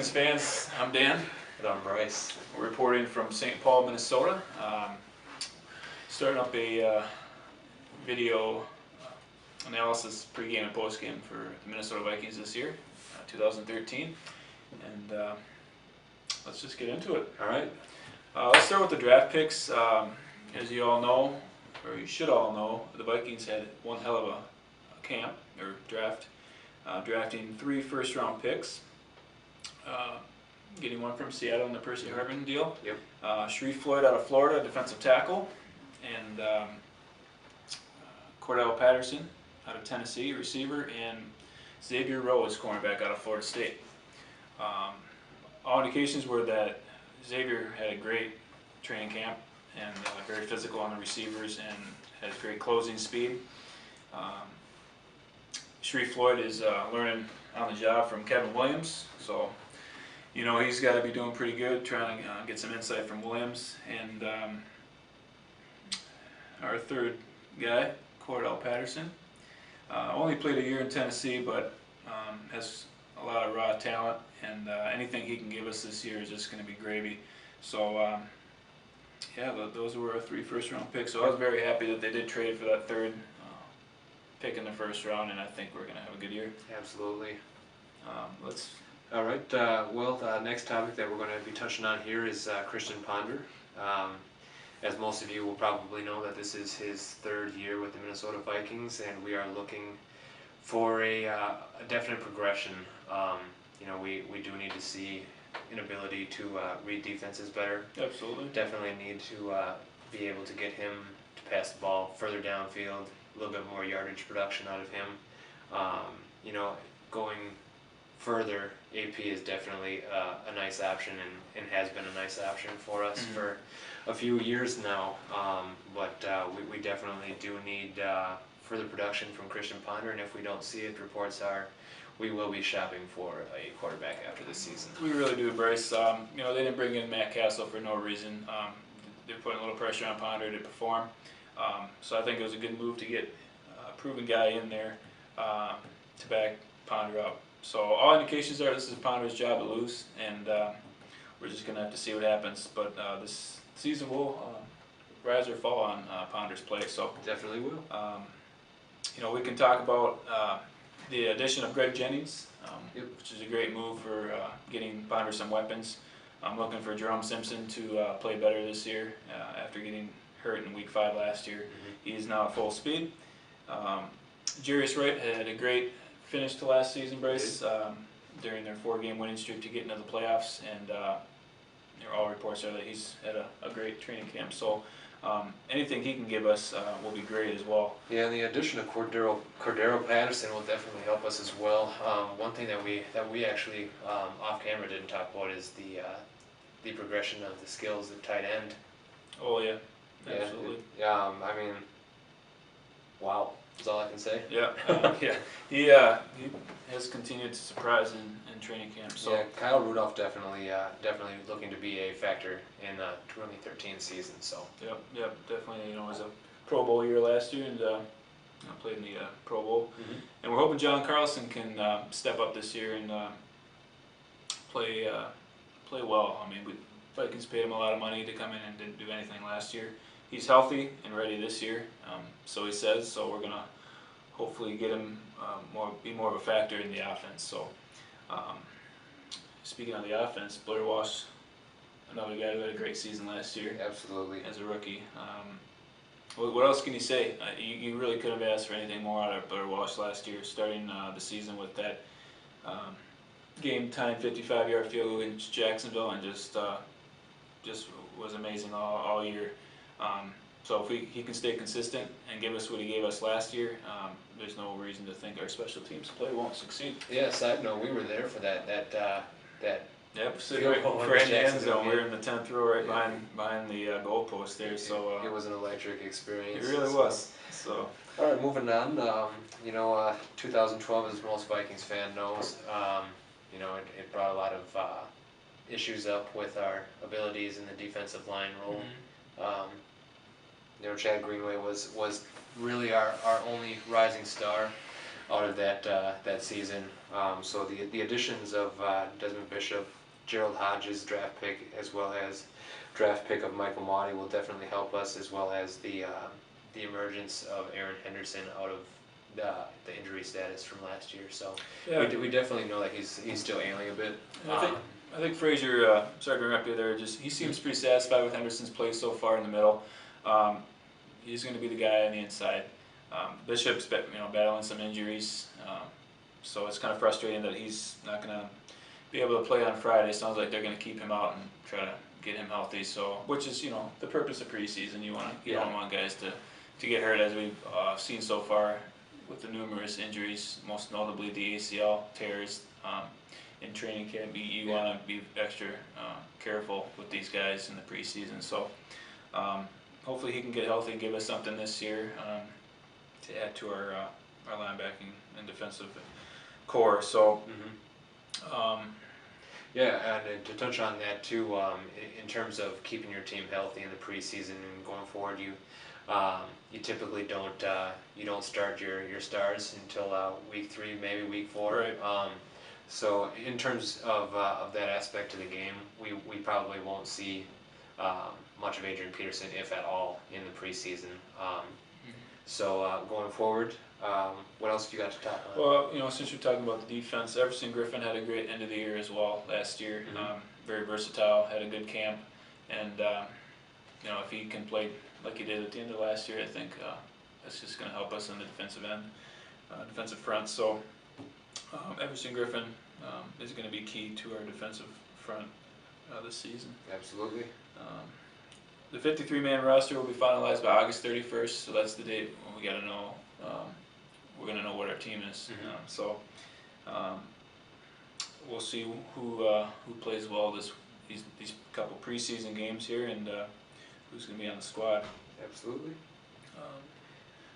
Vikings fans, I'm Dan. And I'm Bryce. We're reporting from St. Paul, Minnesota. Starting up a video analysis pregame and postgame for the Minnesota Vikings this year, 2013. And let's just get into it. All right. Let's start with the draft picks. As you all know, or you should all know, the Vikings had one hell of a camp or draft, drafting 3 first-round picks. Getting one from Seattle in the Percy Harvin deal. Yep. Sharif Floyd out of Florida, defensive tackle, and Cordell Patterson out of Tennessee, receiver, and Xavier Rose, cornerback out of Florida State. All indications were that Xavier had a great training camp and very physical on the receivers and has great closing speed. Sharif Floyd is learning on the job from Kevin Williams, so you know he's got to be doing pretty good, trying to get some insight from Williams. And our third guy, Cordell Patterson, only played a year in Tennessee, but has a lot of raw talent, and anything he can give us this year is just going to be gravy. So yeah, those were our 3 first-round picks. So I was very happy that they did trade for that third pick in the first round, and I think we're going to have a good year. Absolutely. Let's. All right. Well, the next topic that we're going to be touching on here is Christian Ponder. As most of you will probably know, that this is his 3rd year with the Minnesota Vikings, and we are looking for a definite progression. You know, we do need to see an ability to read defenses better. Absolutely. Definitely need to be able to get him to pass the ball further downfield, a little bit more yardage production out of him. You know, going further, AP is definitely a nice option and has been a nice option for us for a few years now. But we definitely do need further production from Christian Ponder, and if we don't see it, reports are we will be shopping for a quarterback after this season. We really do, Bryce. You know, they didn't bring in Matt Castle for no reason. They're putting a little pressure on Ponder to perform. So I think it was a good move to get a proven guy in there to back Ponder up. So all indications are this is Ponder's job to lose, and we're just going to have to see what happens. But this season will rise or fall on Ponder's play. So Definitely will. You know, we can talk about the addition of Greg Jennings, Yep. which is a great move for getting Ponder some weapons. I'm looking for Jerome Simpson to play better this year after getting hurt in Week 5 last year. He is now at full speed. Jarius Wright had a great finish to last season, Bryce, during their 4-game winning streak to get into the playoffs, and all reports are that he's had a great training camp. So anything he can give us will be great as well. Yeah, and the addition of Cordero Patterson will definitely help us as well. One thing that we actually off camera didn't talk about is the progression of the skills of tight end. Oh yeah, absolutely. Yeah, I mean, wow, that's all I can say. Yeah, he has continued to surprise in training camp. So yeah, Kyle Rudolph definitely looking to be a factor in the 2013 season. So Yep, definitely. You know, it was a Pro Bowl year last year, and played in the Pro Bowl. And we're hoping John Carlson can step up this year and play well. I mean, Vikings paid him a lot of money to come in and didn't do anything last year. He's healthy and ready this year, so he says. So we're gonna hopefully get him be more of a factor in the offense. So speaking of the offense, Blair Walsh, another guy who had a great season last year. absolutely. As a rookie. What else can you say? You really could have asked for anything more out of Blair Walsh last year, starting the season with that game-time 55-yard field goal against Jacksonville, and just was amazing all year. So if he can stay consistent and give us what he gave us last year, there's no reason to think our special teams play won't succeed. Yeah, side note, we were there for that. Yep, sitting right for in the end zone. We were in the 10th row, right behind the goalpost there. So it was an electric experience. It really was. So all right, moving on. You know, 2012, as most Vikings fan knows, you know, it brought a lot of issues up with our abilities in the defensive line role. You know, Chad Greenway was really our only rising star. out of that season. So the additions of Desmond Bishop, Gerald Hodges draft pick, as well as draft pick of Michael Maudie will definitely help us, as well as the emergence of Aaron Henderson out of the injury status from last year. So Yeah. we definitely know that he's still ailing a bit. I think Frazier, sorry to interrupt you there, he seems pretty satisfied with Henderson's play so far in the middle. He's going to be the guy on the inside. Bishop's battling some injuries, so it's kind of frustrating that he's not going to be able to play on Friday. Sounds like they're going to keep him out and try to get him healthy. So, which is the purpose of preseason. You don't want guys to get hurt, as we've seen so far with the numerous injuries, most notably the ACL tears in training camp. You want to be extra careful with these guys in the preseason. So hopefully he can get healthy and give us something this year to add to our linebacking and defensive core. So. Yeah, and to touch on that too, in terms of keeping your team healthy in the preseason and going forward, you typically don't start your stars until week 3, maybe week 4. Right. So in terms of that aspect of the game, we probably won't see much of Adrian Peterson, if at all, in the preseason. So going forward, what else have you got to talk about? Well, since you're talking about the defense, Everson Griffin had a great end of the year as well last year. Very versatile, had a good camp, and if he can play like he did at the end of last year, I think that's just going to help us in the defensive end, defensive front. So Everson Griffin is going to be key to our defensive front this season. Absolutely. The 53-man roster will be finalized by August 31st, so that's the date when we got to know. We're going to know what our team is. So we'll see who plays well these couple preseason games here, and who's going to be on the squad. Absolutely.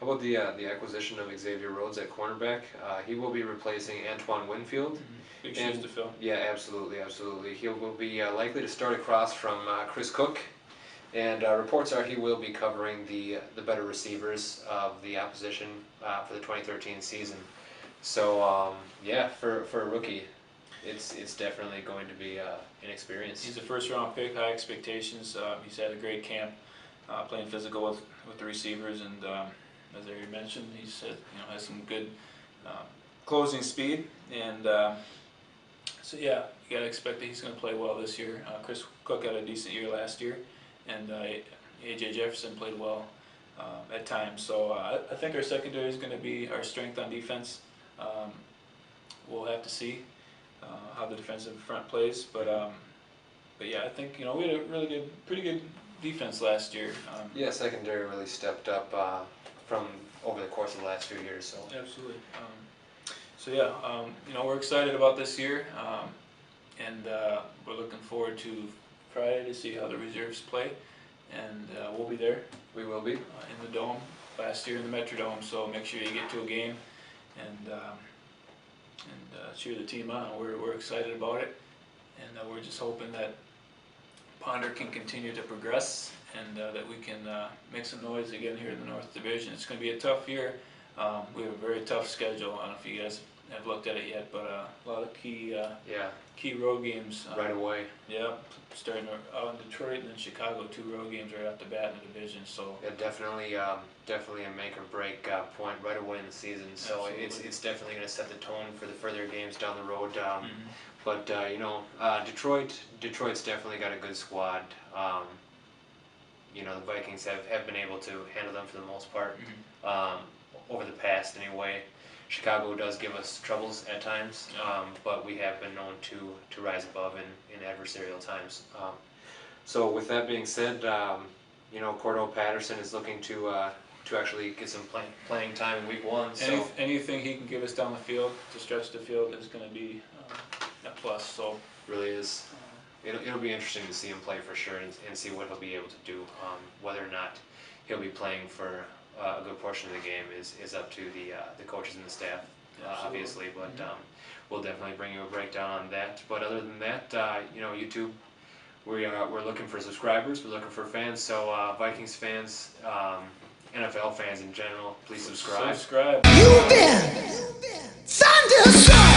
How about the acquisition of Xavier Rhodes at cornerback? He will be replacing Antoine Winfield. Big shoes to fill. Yeah, absolutely. He will be likely to start across from Chris Cook. And reports are he will be covering the better receivers of the opposition for the 2013 season. So for a rookie, it's definitely going to be an experience. He's a first-round pick, high expectations. He's had a great camp, playing physical with the receivers, and as I already mentioned, he's has some good closing speed, and so you gotta expect that he's going to play well this year. Chris Cook had a decent year last year. And A.J. Jefferson played well at times. So I think our secondary is going to be our strength on defense. We'll have to see how the defensive front plays. But yeah, I think we had a pretty good defense last year. Secondary really stepped up from over the course of the last few years. So absolutely. We're excited about this year, and we're looking forward to Friday to see how the reserves play, and we'll be there. We will be in the Dome last year in the Metrodome. So make sure you get to a game and cheer the team on. We're excited about it, and we're just hoping that Ponder can continue to progress, and that we can make some noise again here in the North Division. It's going to be a tough year. We have a very tough schedule. I don't know if you guys have looked at it yet, but a lot of key road games right away. Yeah, starting out in Detroit and then Chicago, 2 road games right off the bat in the division. So yeah, definitely a make or break point right away in the season. So absolutely. It's definitely going to set the tone for the further games down the road. But Detroit's definitely got a good squad. The Vikings have been able to handle them for the most part over the past anyway. Chicago does give us troubles at times, but we have been known to rise above in adversarial times. So with that being said, Cordell Patterson is looking to actually get some playing time in week 1. So anything he can give us down the field to stretch the field is going to be a plus. So really is. It'll be interesting to see him play for sure and see what he'll be able to do. Whether or not he'll be playing for a good portion of the game is up to the coaches and the staff, obviously. But we'll definitely bring you a breakdown on that. But other than that, YouTube, we're looking for subscribers. We're looking for fans. So Vikings fans, NFL fans in general, please subscribe. You bet. Thunderstruck.